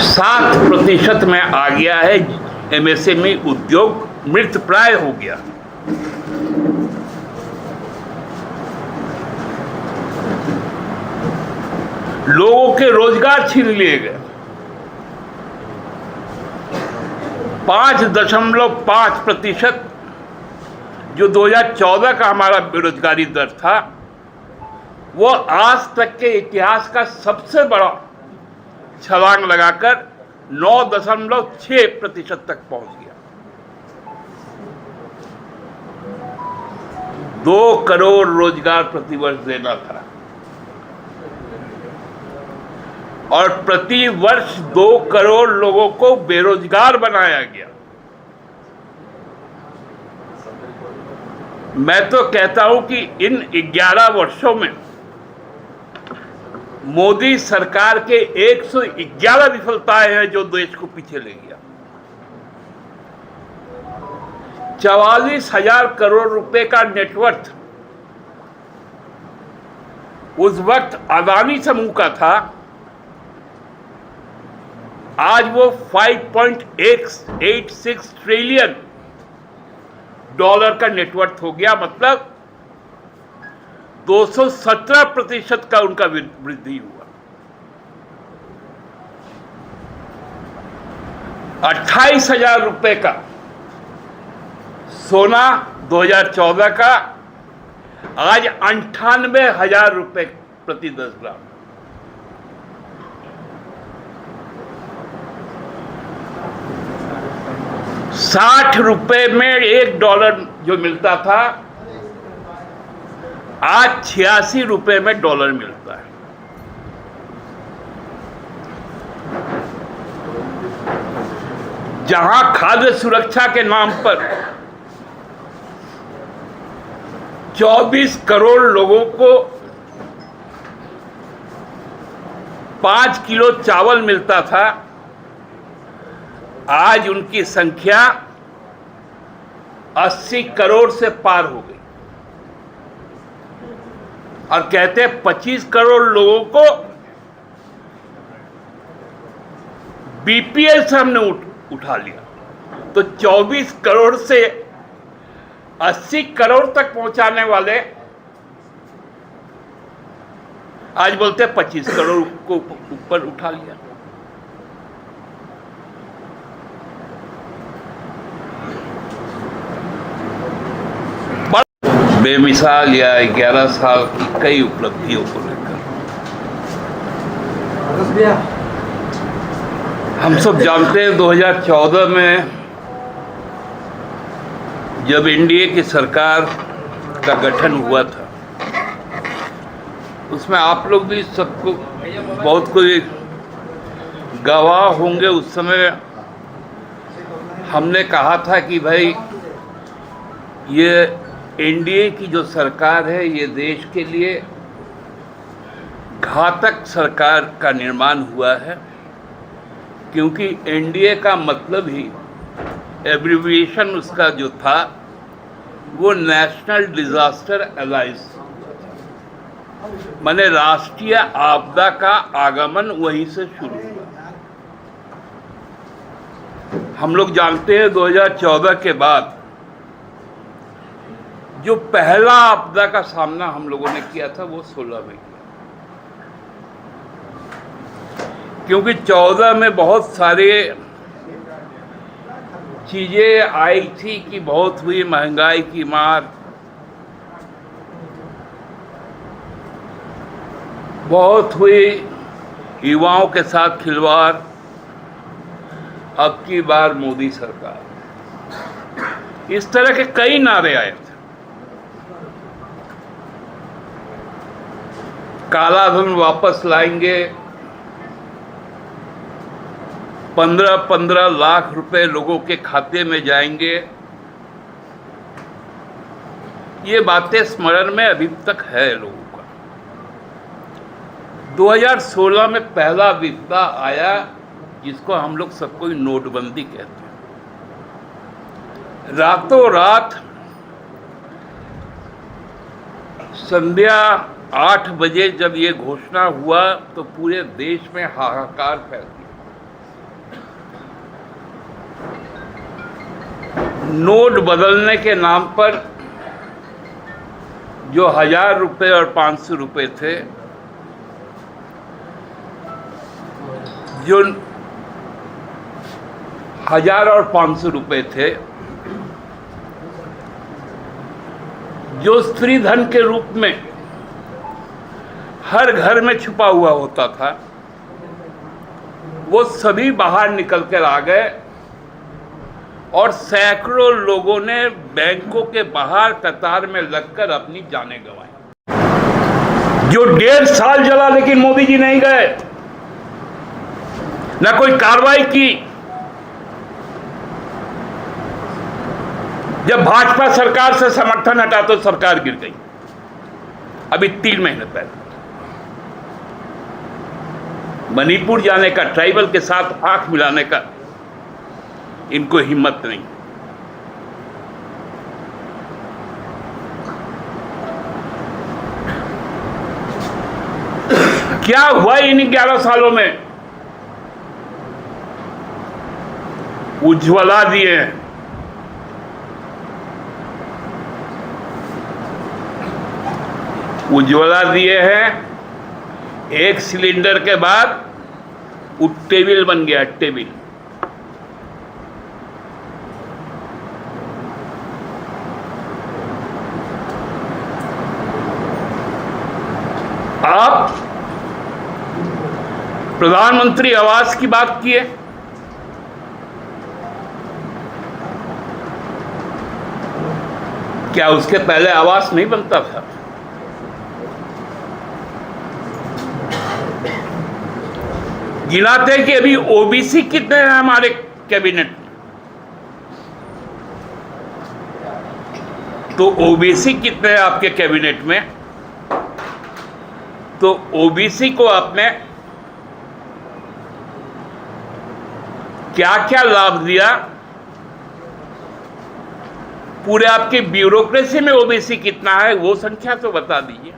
7% में आ गया है। एमएसएमई उद्योग मृतप्राय हो गया। लोगों के रोजगार छीन लिए गए। 5.5% जो 2014 का हमारा बेरोजगारी दर था, वो आज तक के इतिहास का सबसे बड़ा छलांग लगाकर 9.6% तक पहुंच गया। 2 करोड़ रोजगार प्रतिवर्ष देना था और प्रति वर्ष 2 करोड़ लोगों को बेरोजगार बनाया गया। मैं तो कहता हूं कि इन 11 वर्षों में मोदी सरकार के 111 विफलताएं हैं जो देश को पीछे ले गया। 44,000 करोड़ रुपए का नेटवर्थ उस वक्त अदानी समूह का था, आज वो $5.86 ट्रिलियन का नेटवर्थ हो गया। मतलब 217% का उनका वृद्धि हुआ। 28,000 रुपए का सोना 2014 का, आज 98,000 रुपए प्रति 10 ग्राम। $60 में $1 जो मिलता था, आज $86 में डॉलर मिलता है। जहां खाद्य सुरक्षा के नाम पर 24 करोड़ लोगों को 5 किलो चावल मिलता था, आज उनकी संख्या 80 करोड़ से पार हो गई। और कहते हैं 25 करोड़ लोगों को बीपीएल से हमने उठा लिया। तो 24 करोड़ से 80 करोड़ तक पहुंचाने वाले आज बोलते हैं 25 करोड़ को ऊपर उठा लिया। बेमिसाल या 11 साल की कई उपलब्धियों को लेकर हम सब जानते हैं 2014 में जब एनडीए की सरकार का गठन हुआ था, उसमें आप लोग भी सबको बहुत कोई गवाह होंगे। उस समय हमने कहा था कि भाई ये एनडीए की जो सरकार है, ये देश के लिए घातक सरकार का निर्माण हुआ है, क्योंकि एनडीए का मतलब ही एब्रिविएशन उसका जो था वो नेशनल डिजास्टर अलायंस, माने राष्ट्रीय आपदा का आगमन वहीं से शुरू हुआ। हम लोग जानते हैं 2014 के बाद जो पहला आपदा का सामना हम लोगों ने किया था वो 16 में किया, क्योंकि 14 में बहुत सारे चीजें आई थी कि बहुत हुई महंगाई की मार, बहुत हुई युवाओं के साथ खिलवाड़। अब की बार मोदी सरकार, इस तरह के कई नारे आए थे। काला धन वापस लाएंगे, 15-15 लाख रुपए लोगों के खाते में जाएंगे। ये बातें स्मरण में अभी तक है लोगों का। 2016 में पहला विपदा आया जिसको हम लोग सब कोई नोटबंदी कहते हैं। रातों रात संध्या 8 बजे जब ये घोषणा हुआ तो पूरे देश में हाहाकार फैल गया। नोट बदलने के नाम पर जो 1000 रुपये और 500 रुपये थे, जो 1000 और 500 रुपये थे, जो स्त्री धन के रूप में हर घर में छुपा हुआ होता था, वो सभी बाहर निकल कर आ गए और सैकड़ों लोगों ने बैंकों के बाहर कतार में लगकर अपनी जानें गंवाई। जो 1.5 साल जला लेकिन मोदी जी नहीं गए, न कोई कार्रवाई की। जब भाजपा सरकार से समर्थन हटा तो सरकार गिर गई। अभी 3 महीने पहले मणिपुर जाने का, ट्राइबल के साथ आंख मिलाने का इनको हिम्मत नहीं। क्या हुआ इन 11 सालों में? उज्ज्वला दिए हैं, उज्ज्वला दिए हैं। 1 सिलेंडर के बाद टेबिल बन गया, टेबिल। आप प्रधानमंत्री आवास की बात किए, क्या उसके पहले आवास नहीं बनता था? गिनाते कि अभी ओबीसी कितने हैं हमारे कैबिनेट में, तो ओबीसी कितने हैं आपके कैबिनेट में? तो ओबीसी को आपने क्या क्या लाभ दिया? पूरे आपकी ब्यूरोक्रेसी में ओबीसी कितना है वो संख्या तो बता दीजिए।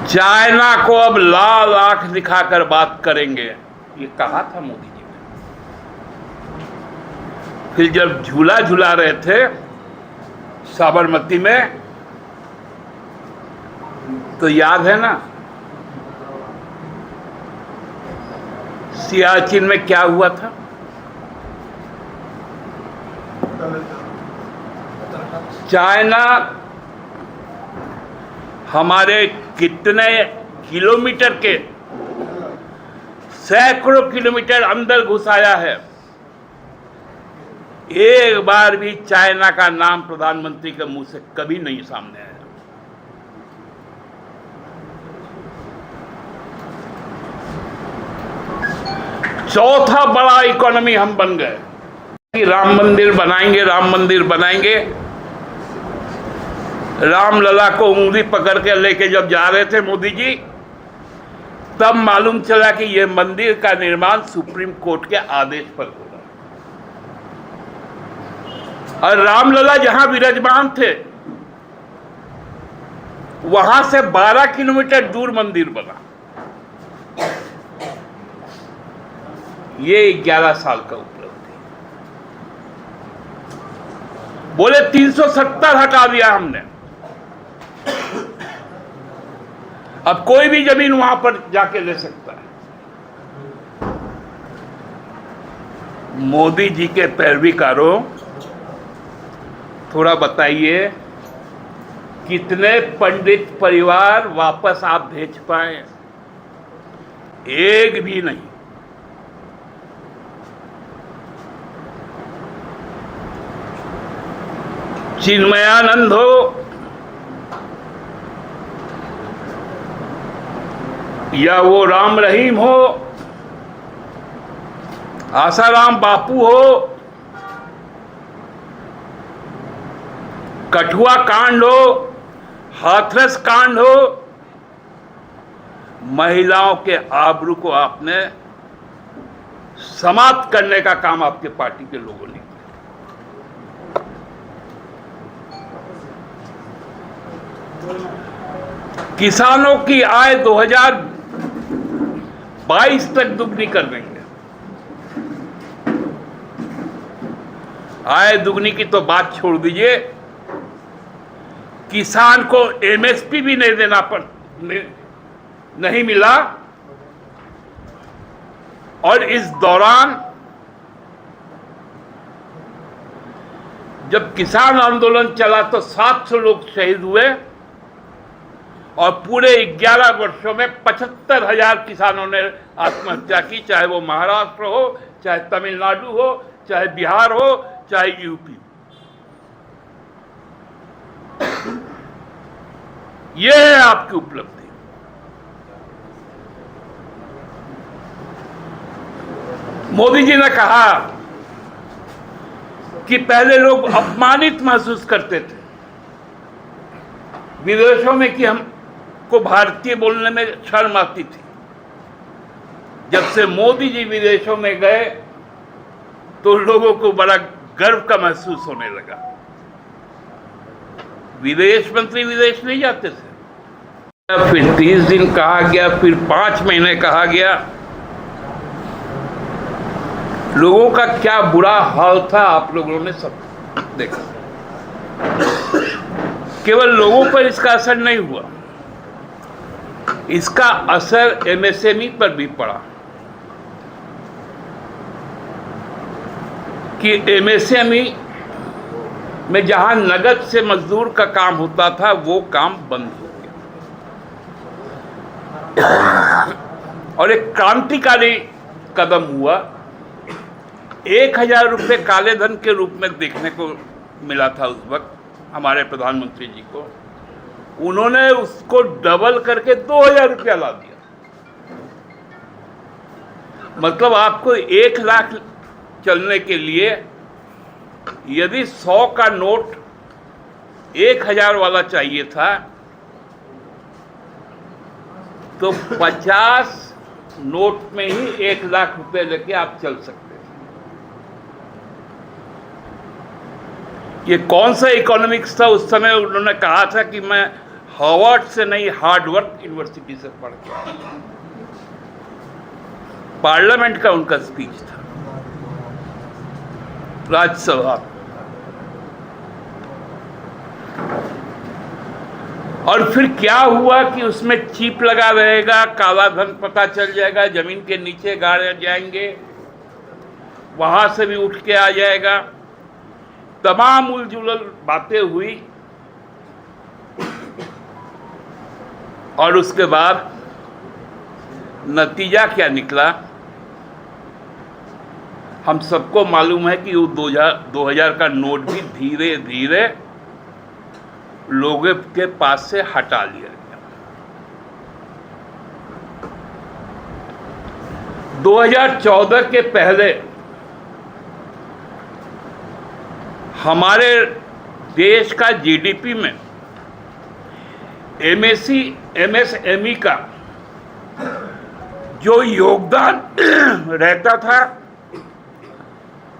चाइना को अब लाल आंख दिखाकर बात करेंगे, ये कहा था मोदी जी ने। फिर जब झूला झूला रहे थे साबरमती में, तो याद है ना सियाचिन में क्या हुआ था? चाइना हमारे कितने किलोमीटर के, सैकड़ों किलोमीटर अंदर घुस आया है। एक बार भी चाइना का नाम प्रधानमंत्री के मुंह से कभी नहीं सामने आया। चौथा बड़ा इकोनॉमी हम बन गए कि राम मंदिर बनाएंगे, राम मंदिर बनाएंगे। रामलला को उंगली पकड़ के लेके जब जा रहे थे मोदी जी, तब मालूम चला कि यह मंदिर का निर्माण सुप्रीम कोर्ट के आदेश पर होगा। और रामलला जहां विराजमान थे वहां से 12 किलोमीटर दूर मंदिर बना। ये 11 साल का उपलब्धि। बोले 370 हटा दिया हमने, अब कोई भी जमीन वहां पर जाके ले सकता है। मोदी जी के पैरवीकारों, थोड़ा बताइए कितने पंडित परिवार वापस आप भेज पाए? एक भी नहीं। चिन्मयानंद हो या वो राम रहीम हो, आसाराम बापू हो, कठुआ कांड हो, हाथरस कांड हो, महिलाओं के आबरू को आपने समाप्त करने का काम आपके पार्टी के लोगों ने किया। किसानों की आय 22 तक दुगनी कर देंगे। आय दुगनी की तो बात छोड़ दीजिए, किसान को एमएसपी भी नहीं देना नहीं मिला। और इस दौरान जब किसान आंदोलन चला तो 700 लोग शहीद हुए और पूरे 11 वर्षों में 75,000 किसानों ने आत्महत्या की, चाहे वो महाराष्ट्र हो, चाहे तमिलनाडु हो, चाहे बिहार हो, चाहे यूपी। ये है आपकी उपलब्धि। मोदी जी ने कहा कि पहले लोग अपमानित महसूस करते थे विदेशों में कि हमको भारतीय बोलने में शर्म आती थी। जब से मोदी जी विदेशों में गए तो लोगों को बड़ा गर्व का महसूस होने लगा। विदेश मंत्री विदेश नहीं जाते थे, फिर 30 दिन कहा गया, फिर 5 महीने कहा गया। लोगों का क्या बुरा हाल था आप लोगों ने सब देखा। केवल लोगों पर इसका असर नहीं हुआ, इसका असर एमएसएमई पर भी पड़ा कि एमएसएमई में जहां नगद से मजदूर का काम होता था वो काम बंद हो गया। और एक क्रांतिकारी कदम हुआ। 1,000 रुपये काले धन के रूप में देखने को मिला था उस वक्त हमारे प्रधानमंत्री जी को। उन्होंने उसको डबल करके 2,000 रुपया ला दिया। मतलब आपको 1 लाख चलने के लिए यदि 100 का नोट 1,000 वाला चाहिए था तो 50 नोट में ही 1 लाख रुपए लेके आप चल सकते। ये कौन सा इकोनॉमिक्स था उस समय? उन्होंने कहा था कि मैं हार्वर्ड से नहीं हार्डवर्क यूनिवर्सिटी से पढ़ के आया। पार्लियामेंट का उनका स्पीच था, राज्यसभा। और फिर क्या हुआ कि उसमें चिप लगा रहेगा, काला धन पता चल जाएगा, जमीन के नीचे गाड़े जाएंगे, वहां से भी उठ के आ जाएगा। तमाम उलझुल बातें हुई और उसके बाद नतीजा क्या निकला हम सबको मालूम है कि वो 2000 का नोट भी धीरे धीरे लोगों के पास से हटा लिया गया। 2014 के पहले हमारे देश का जीडीपी में एमएसएमई का जो योगदान रहता था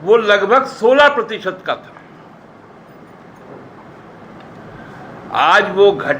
वो लगभग 16% का था। आज वो घट